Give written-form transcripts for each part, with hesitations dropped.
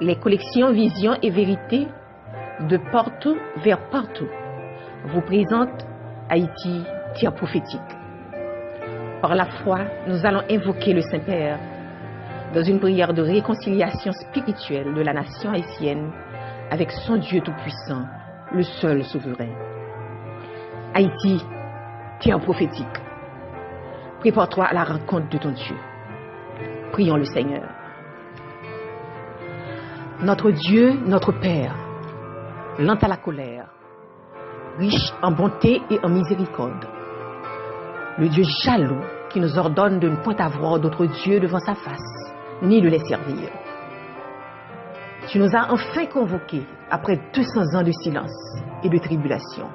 Les collections Vision et Vérité de partout vers partout vous présentent Haïti, terre prophétique. Par la foi, nous allons invoquer le Saint-Père dans une prière de réconciliation spirituelle de la nation haïtienne avec son Dieu Tout-Puissant, le seul souverain. Haïti, terre prophétique. Prépare-toi à la rencontre de ton Dieu. Prions le Seigneur. Notre Dieu, notre Père, lent à la colère, riche en bonté et en miséricorde, le Dieu jaloux qui nous ordonne de ne point avoir d'autre Dieu devant sa face, ni de les servir. Tu nous as enfin convoqués après 200 ans de silence et de tribulation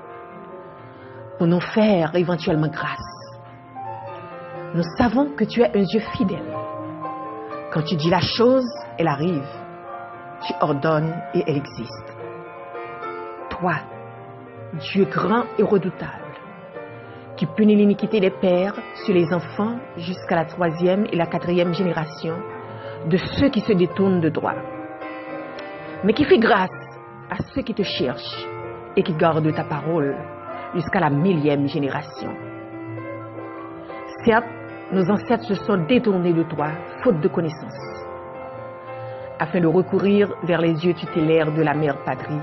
pour nous faire éventuellement grâce. Nous savons que tu es un Dieu fidèle. Quand tu dis la chose, elle arrive. Tu ordonnes et elle existe. Toi, Dieu grand et redoutable, qui punit l'iniquité des pères sur les enfants jusqu'à la 3e et la 4e génération de ceux qui se détournent de droit, mais qui fait grâce à ceux qui te cherchent et qui gardent ta parole jusqu'à la 1000e génération. Certes, nos ancêtres se sont détournés de toi, faute de connaissance, afin de recourir vers les yeux tutélaires de la mère patrie,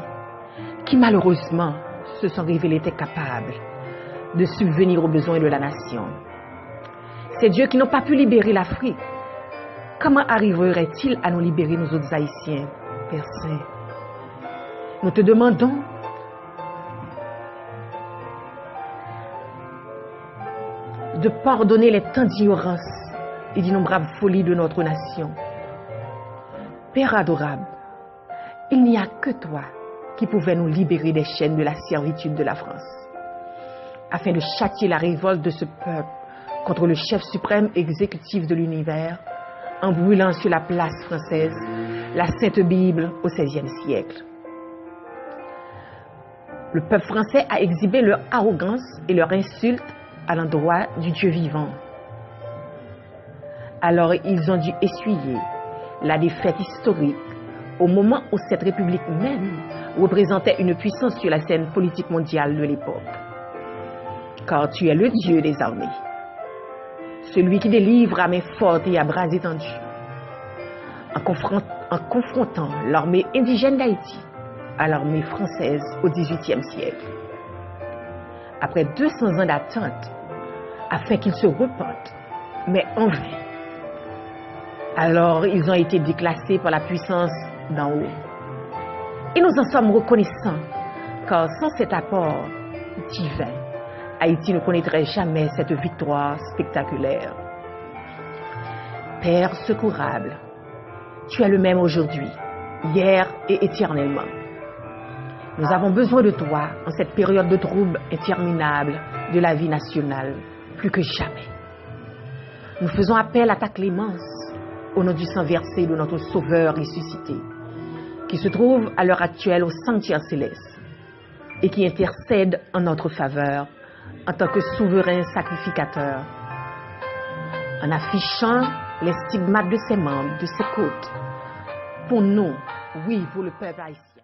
qui malheureusement se sont révélés incapables de subvenir aux besoins de la nation. Ces dieux qui n'ont pas pu libérer l'Afrique, comment arriveraient-ils à nous libérer, nous autres Haïtiens, Père Saint? Nous te demandons de pardonner les temps d'ignorance et d'innombrables folies de notre nation. Père adorable, il n'y a que toi qui pouvais nous libérer des chaînes de la servitude de la France, afin de châtier la révolte de ce peuple contre le chef suprême exécutif de l'univers, en brûlant sur la place française la Sainte Bible au XVIe siècle. Le peuple français a exhibé leur arrogance et leur insulte à l'endroit du Dieu vivant. Alors ils ont dû essuyer la défaite historique au moment où cette république même représentait une puissance sur la scène politique mondiale de l'époque. Car tu es le Dieu des armées, celui qui délivre à main forte et à bras étendus, en confrontant l'armée indigène d'Haïti à l'armée française au XVIIIe siècle. Après 200 ans d'attente, afin qu'ils se repentent, mais en vain. Alors ils ont été déclassés par la puissance d'en haut. Et nous en sommes reconnaissants, car sans cet apport divin, Haïti ne connaîtrait jamais cette victoire spectaculaire. Père secourable, tu es le même aujourd'hui, hier et éternellement. Nous avons besoin de toi en cette période de troubles interminables de la vie nationale, plus que jamais. Nous faisons appel à ta clémence au nom du sang versé de notre Sauveur ressuscité, qui se trouve à l'heure actuelle au sanctuaire céleste et qui intercède en notre faveur en tant que souverain sacrificateur, en affichant les stigmates de ses membres, de ses côtes, pour nous, oui, pour le peuple haïtien.